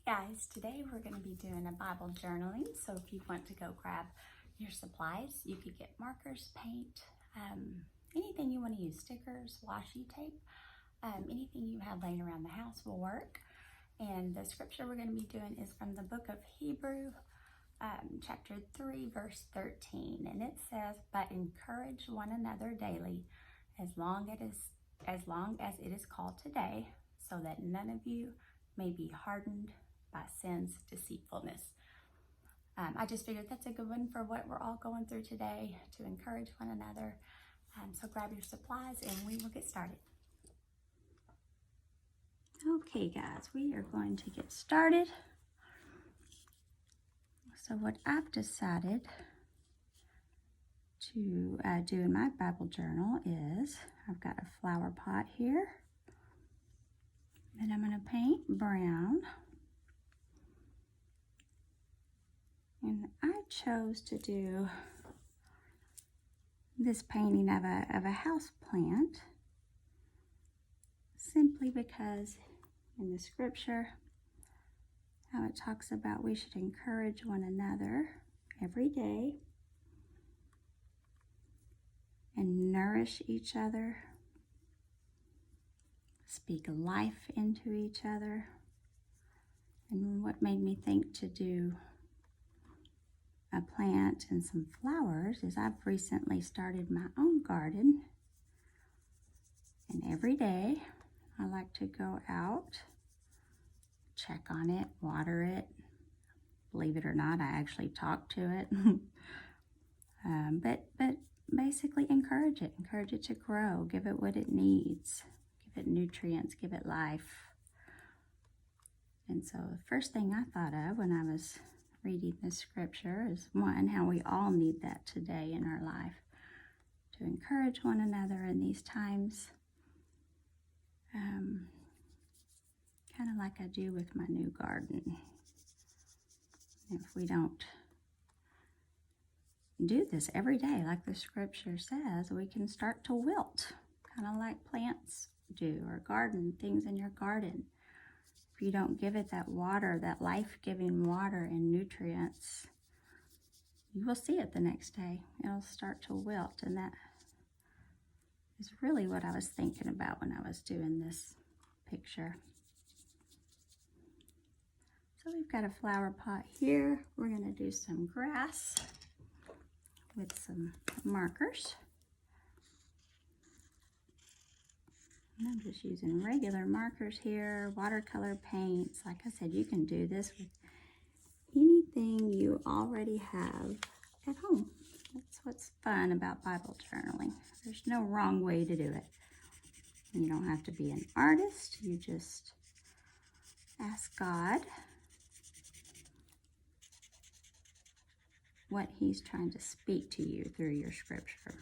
Guys, today we're going to be doing a Bible journaling. So if you want to go grab your supplies, you could get markers, paint, anything you want to use, stickers, washi tape, anything you have laying around the house will work. And the scripture we're going to be doing is from the book of Hebrew, chapter 3, verse 13. And it says, "But encourage one another daily, as long as it is called today, so that none of you may be hardened by sin's deceitfulness." I just figured that's a good one for what we're all going through today, to encourage one another. So grab your supplies and we will get started. Okay guys, we are going to get started. So what I've decided to do in my Bible journal is, I've got a flower pot here that I'm going to paint brown. And I chose to do this painting of a house plant simply because in the scripture, how it talks about we should encourage one another every day and nourish each other, speak life into each other. And what made me think to do a plant and some flowers is I've recently started my own garden, and every day I like to go out, check on it, water it. Believe it or not, I actually talk to it. But basically encourage it to grow, give it what it needs, give it nutrients, give it life. And so the first thing I thought of when I was reading this scripture is, one, how we all need that today in our life, to encourage one another in these times, kind of like I do with my new garden. If we don't do this every day, like the scripture says, we can start to wilt, kind of like plants do, or garden, things in your garden. If you don't give it that water, that life-giving water and nutrients, you will see it the next day. It'll start to wilt, and that is really what I was thinking about when I was doing this picture. So we've got a flower pot here. We're going to do some grass with some markers. And I'm just using regular markers here, watercolor paints. Like I said, you can do this with anything you already have at home. That's what's fun about Bible journaling. There's no wrong way to do it. You don't have to be an artist. You just ask God what He's trying to speak to you through your scripture.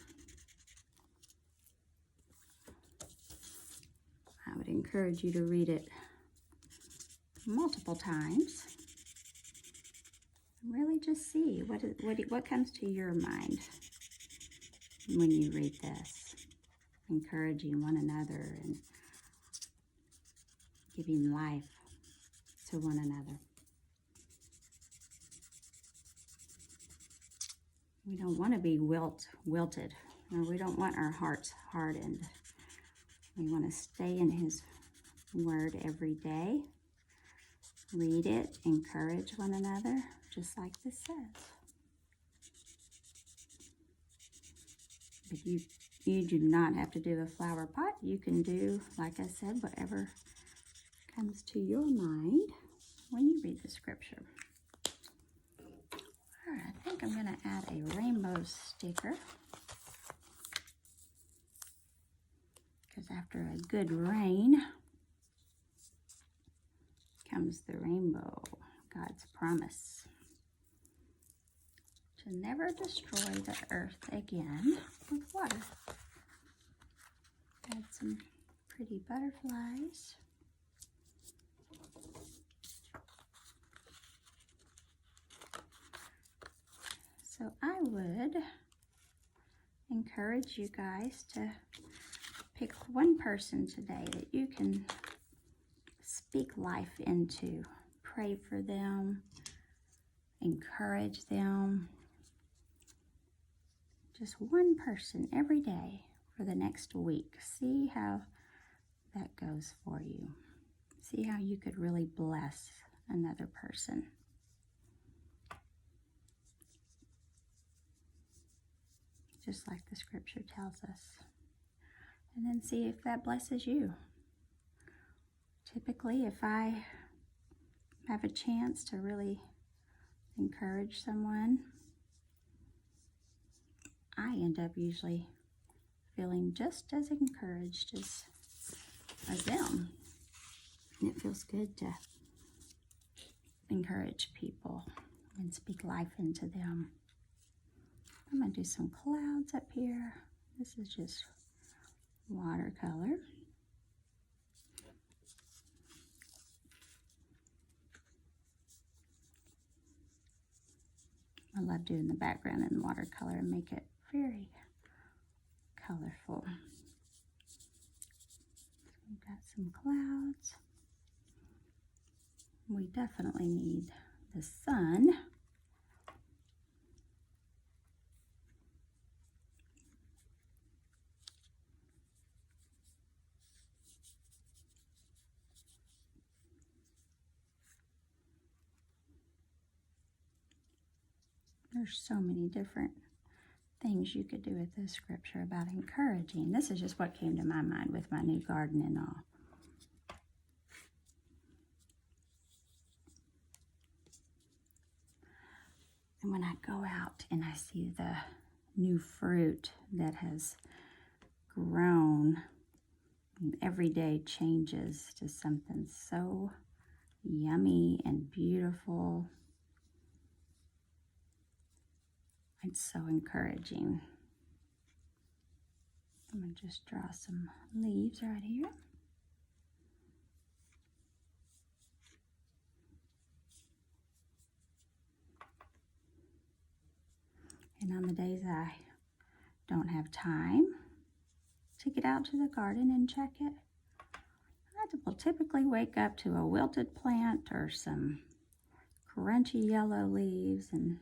I would encourage you to read it multiple times. Really just see what comes to your mind when you read this. Encouraging one another and giving life to one another. We don't want to be wilted, or we don't want our hearts hardened. We want to stay in His Word every day. Read it, encourage one another, just like this says. But you do not have to do a flower pot. You can do, like I said, whatever comes to your mind when you read the scripture. All right, I think I'm going to add a rainbow sticker, because after a good rain comes the rainbow, God's promise to never destroy the earth again with water. Add some pretty butterflies. So I would encourage you guys to pick one person today that you can speak life into, pray for them, encourage them. Just one person every day for the next week. See how that goes for you. See how you could really bless another person. Just like the scripture tells us. And then see if that blesses you. Typically, if I have a chance to really encourage someone, I end up usually feeling just as encouraged as them. And it feels good to encourage people and speak life into them. I'm going to do some clouds up here. This is just watercolor. I love doing the background in watercolor and make it very colorful. We've got some clouds. We definitely need the sun. There's so many different things you could do with this scripture about encouraging. This is just what came to my mind with my new garden and all. And when I go out and I see the new fruit that has grown, and every day changes to something so yummy and beautiful. It's so encouraging. I'm going to just draw some leaves right here. And on the days I don't have time to get out to the garden and check it, I will typically wake up to a wilted plant or some crunchy yellow leaves, and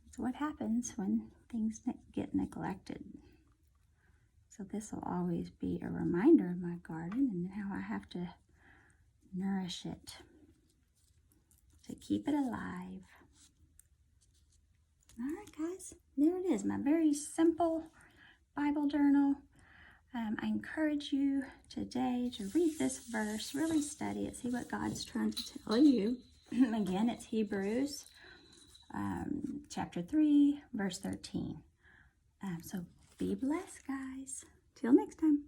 it's what happens when things get neglected. So this will always be a reminder of my garden and how I have to nourish it to keep it alive. All right, guys, there it is, my very simple Bible journal. I encourage you today to read this verse, really study it, see what God's trying to tell you. Again, it's Hebrews chapter 3, verse 13. So be blessed, guys. Till next time.